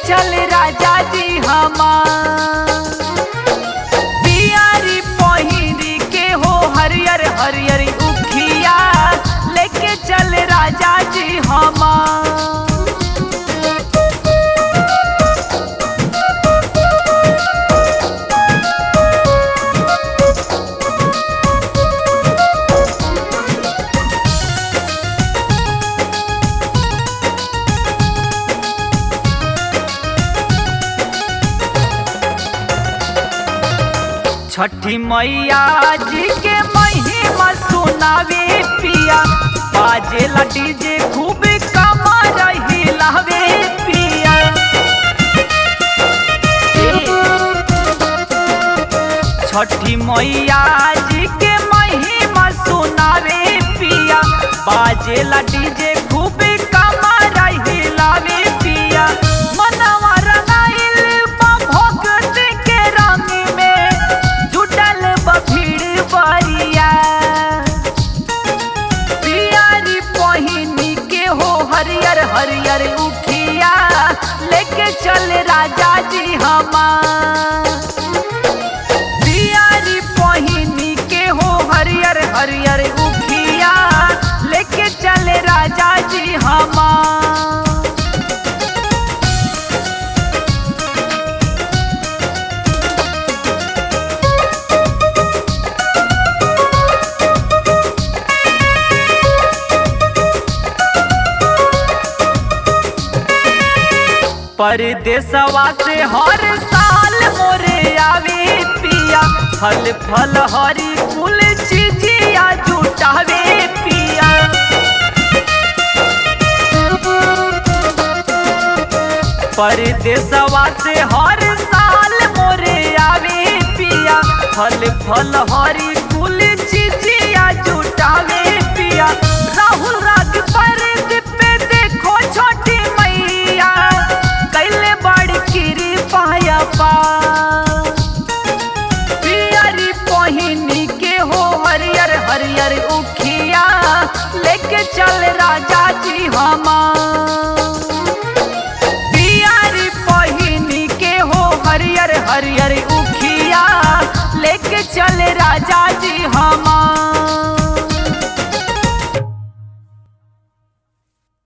चल राजा जी हमार। पियारी पहिरी के हो हरियर हरियर उखिया लेके चल राजा जी हमार। छठी मैया जी के महिमा सुनावे पिया, बाजेला डीजे खूब कमर हिलावे पिया। छठी मैया जी के महिमा सुनावे पिया, बाजेला डीजे खूब कमर हिलावे पिया। मनवा रंगाइल बा भगत के रंग में, जुटल बा भीड़ बरिया। पियारी पहिनी के हो हरियर हरियर उखिया लेके चल राजा जी हमार। पियारी पहिनी के हो हरियर हरियर उखिया लेके चल राजा जी हमार। परदेसवा से हर साल मोरे आवे पिया, फल फल हरी कुल चीजिया जुटावे पिया। परदेसवा से हर साल मोरे आवे पिया, फल फल हरी कुल चीजिया जुटावे पिया। राहुल राग पर पे देखो छोटी मैया, कैले बड़ी किरी पाया पा। पियारी पहिनी के हो हरियर हरियर उखिया लेके चल राजा जी हमार। पियारी पहिनी के हो हरियर हरियर उखिया लेके चल राजा जी हमार।